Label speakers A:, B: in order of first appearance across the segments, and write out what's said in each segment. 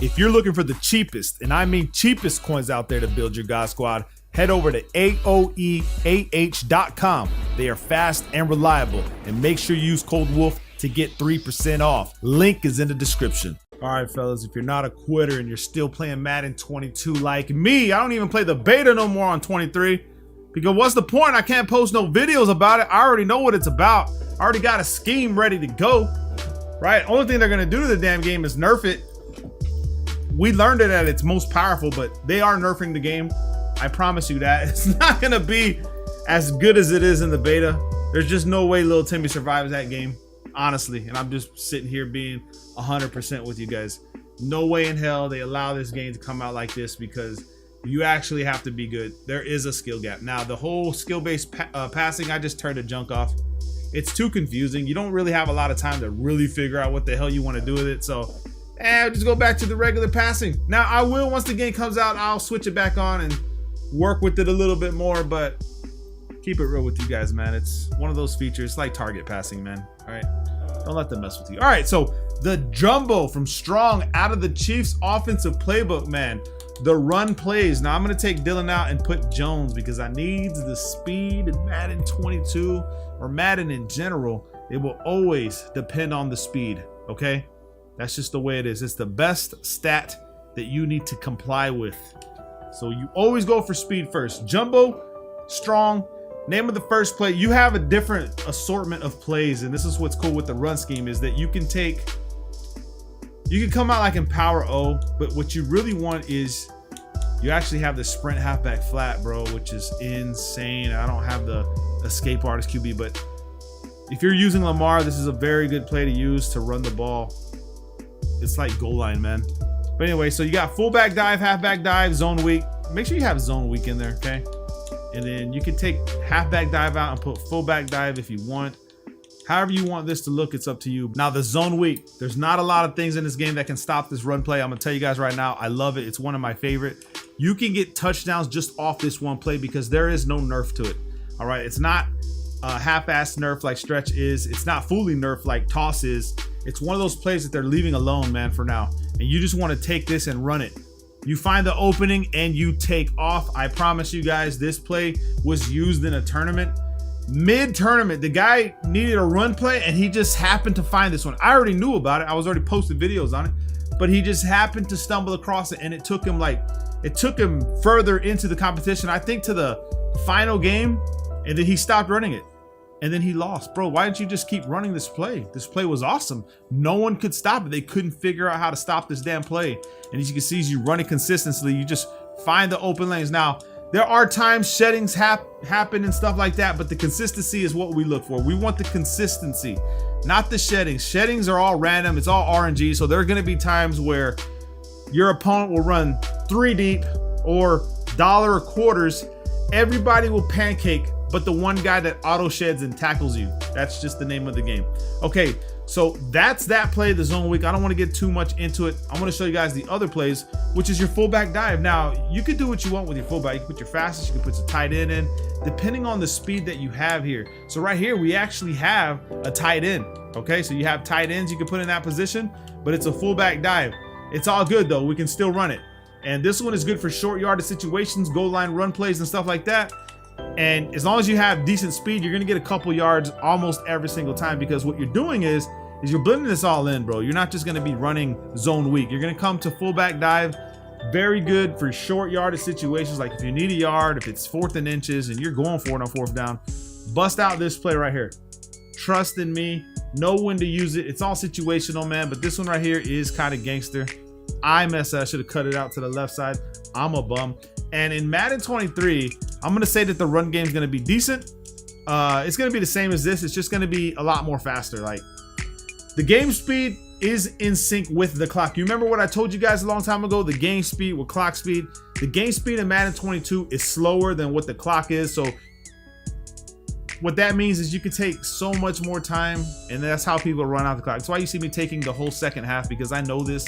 A: If you're looking for the cheapest, and I mean cheapest coins out there to build your God Squad, head over to AOEAH.com. They are fast and reliable, and make sure you use code WOLF to get 3% off. Link is in the description. All right, fellas, if you're not a quitter and you're still playing Madden 22 like me, I don't even play the beta no more on 23. Because what's the point? I can't post no videos about it. I already know what it's about. I already got a scheme ready to go, right? Only thing they're gonna do to the damn game is nerf it. We learned it at its most powerful, but they are nerfing the game. I promise you that. It's not gonna be as good as it is in the beta. There's just no way little Timmy survives that game, honestly. And I'm just sitting here being 100% with you guys. No way in hell they allow this game to come out like this, because you actually have to be good. There is a skill gap. Now, the whole skill-based passing, I just turned the junk off. It's too confusing. You don't really have a lot of time to really figure out what the hell you want to do with it. So, just go back to the regular passing. Now, I will, once the game comes out, I'll switch it back on and work with it a little bit more, but keep it real with you guys, man. It's one of those features. It's like target passing, man. All right? Don't let them mess with you. All right, so the jumbo from Strong out of the Chiefs offensive playbook, man. The run plays. Now, I'm going to take Dylan out and put Jones because I need the speed in Madden 22 or Madden in general. It will always depend on the speed, okay? That's just the way it is. It's the best stat that you need to comply with. So you always go for speed first. Jumbo, Strong, name of the first play. You have a different assortment of plays, and this is what's cool with the run scheme is that you can come out like in Power O, but what you really want is you actually have the sprint halfback flat, bro, which is insane. I don't have the escape artist QB, but if you're using Lamar, this is a very good play to use to run the ball. It's like goal line, man. But anyway, so you got fullback dive, halfback dive, zone weak. Make sure you have zone weak in there, okay? And then you can take halfback dive out and put fullback dive if you want. However you want this to look, it's up to you. Now, the zone weak, there's not a lot of things in this game that can stop this run play. I'm gonna tell you guys right now, I love it. It's one of my favorite. You can get touchdowns just off this one play because there is no nerf to it. All right, it's not a half-ass nerf like Stretch is. It's not fully nerf like Toss is. It's one of those plays that they're leaving alone, man, for now. And you just want to take this and run it. You find the opening and you take off. I promise you guys, this play was used in a tournament. Mid-tournament, the guy needed a run play and he just happened to find this one. I already knew about it. I was already posting videos on it, but he just happened to stumble across it, and it took him further into the competition, I think to the final game, and then he stopped running it. And then he lost. Bro, why didn't you just keep running this play? This play was awesome. No one could stop it. They couldn't figure out how to stop this damn play. And as you can see, as you run it consistently, you just find the open lanes. Now, there are times sheddings happen and stuff like that, but the consistency is what we look for. We want the consistency, not the sheddings. Sheddings are all random. It's all RNG. So there are going to be times where your opponent will run 3 deep or dollar or quarters. Everybody will pancake, but the one guy that auto sheds and tackles you. That's just the name of the game. Okay, so that's that play, the zone weak. I don't want to get too much into it. I want to show you guys the other plays, which is your fullback dive. Now, you can do what you want with your fullback. You can put your fastest, you can put your tight end in, depending on the speed that you have here. So right here, we actually have a tight end. Okay, so you have tight ends you can put in that position, but it's a fullback dive. It's all good though. We can still run it. And this one is good for short yardage situations, goal line run plays and stuff like that. And as long as you have decent speed, you're gonna get a couple yards almost every single time, because what you're doing is you're blending this all in, bro. You're not just gonna be running zone weak. You're gonna come to fullback dive. Very good for short yardage situations, like if you need a yard, if it's 4th and inches and you're going for it on 4th down, bust out this play right here. Trust in me, know when to use it. It's all situational, man, but this one right here is kind of gangster. I messed up. I should have cut it out to the left side. I'm a bum. And in Madden 23, I'm going to say that the run game is going to be decent. It's going to be the same as this. It's just going to be a lot more faster. Like, the game speed is in sync with the clock. You remember what I told you guys a long time ago? The game speed with clock speed. The game speed in Madden 22 is slower than what the clock is. So what that means is you can take so much more time, and that's how people run out the clock. That's why you see me taking the whole second half, because I know this.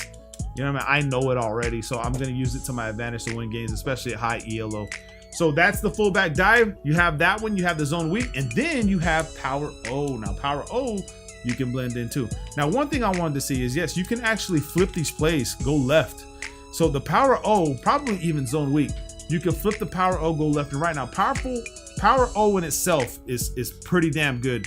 A: You know what I mean? I know it already, so I'm going to use it to my advantage to win games, especially at high ELO. So that's the fullback dive. You have that one. You have the zone weak, and then you have Power O. Now, Power O, you can blend in too. Now, one thing I wanted to see is, yes, you can actually flip these plays, go left. So the power O, probably even zone weak, you can flip the power O, go left and right. Now, power O in itself is pretty damn good,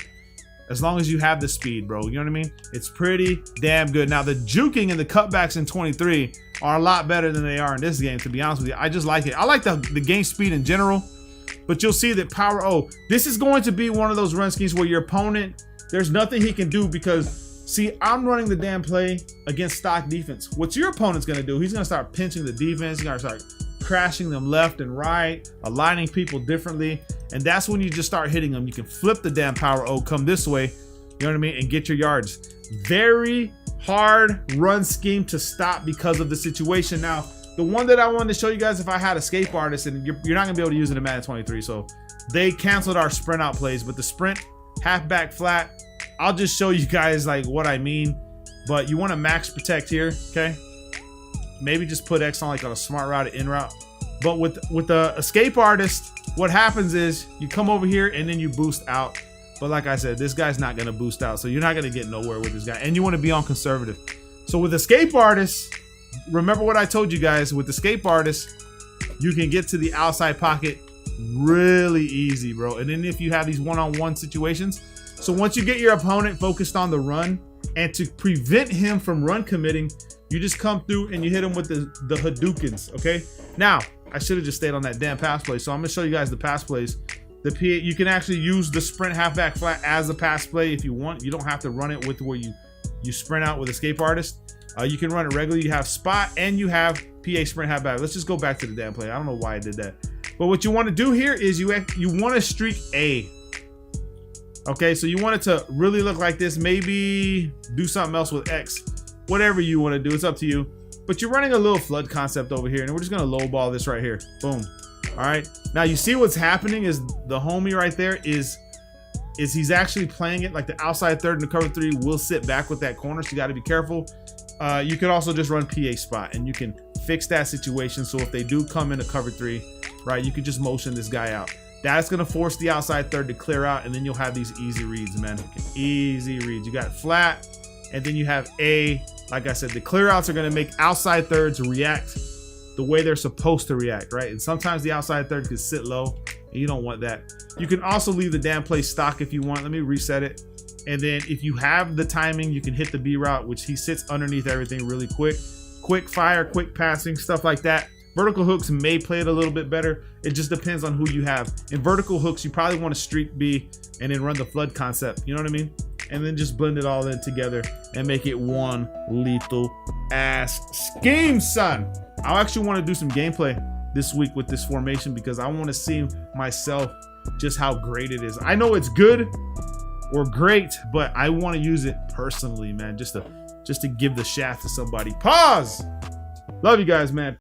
A: as long as you have the speed, bro. You know what I mean? It's pretty damn good. Now, the juking and the cutbacks in 23 are a lot better than they are in this game, to be honest with you. I just like it. I like the game speed in general, but you'll see that power O, this is going to be one of those run schemes where your opponent, there's nothing he can do because, see, I'm running the damn play against stock defense. What's your opponent's gonna do? He's gonna start pinching the defense. He's gonna start crashing them left and right, aligning people differently. And that's when you just start hitting them. You can flip the damn power O, come this way, you know what I mean, and get your yards. Very hard run scheme to stop because of the situation. Now, the one that I wanted to show you guys, if I had Escape Artist, and you're not gonna be able to use it in Madden 23, so they canceled our sprint out plays, but the sprint, halfback flat, I'll just show you guys like what I mean. But you want to max protect here, okay? Maybe just put X on like on a smart route, in route. But with the Escape Artist, what happens is you come over here and then you boost out. But like I said, this guy's not gonna boost out, so you're not gonna get nowhere with this guy. And you want to be on conservative. So with Escape Artist, remember what I told you guys, with Escape Artist, you can get to the outside pocket really easy, bro. And then if you have these one-on-one situations, so once you get your opponent focused on the run, and to prevent him from run committing, you just come through and you hit him with the Hadoukens, okay? Now, I should have just stayed on that damn pass play, so I'm gonna show you guys the pass plays. You can actually use the sprint halfback flat as a pass play if you want. You don't have to run it with where you sprint out with Escape Artist. You can run it regularly. You have spot and you have PA sprint halfback. Let's just go back to the damn play. I don't know why I did that. But what you want to do here is you want to streak A. Okay, so you want it to really look like this. Maybe do something else with X. Whatever you want to do, it's up to you. But you're running a little flood concept over here, and we're just gonna lowball this right here. Boom. All right. Now you see what's happening is the homie right there is he's actually playing it like the outside third and the cover 3 will sit back with that corner, so you got to be careful. You could also just run PA spot, and you can fix that situation. So if they do come into cover 3, right, you could just motion this guy out. That's gonna force the outside third to clear out, and then you'll have these easy reads, man. Easy reads. You got flat, and then you have A. Like I said, the clear outs are gonna make outside thirds react the way they're supposed to react, right? And sometimes the outside third could sit low, and you don't want that. You can also leave the damn play stock if you want. Let me reset it. And then if you have the timing, you can hit the B route, which he sits underneath everything really quick. Quick fire, quick passing, stuff like that. Vertical hooks may play it a little bit better. It just depends on who you have. In vertical hooks, you probably want to streak B and then run the flood concept. You know what I mean? And then just blend it all in together and make it one lethal ass scheme, son. I actually want to do some gameplay this week with this formation because I want to see myself just how great it is. I know it's good or great, but I want to use it personally, man, just to give the shaft to somebody. Pause. Love you guys, man.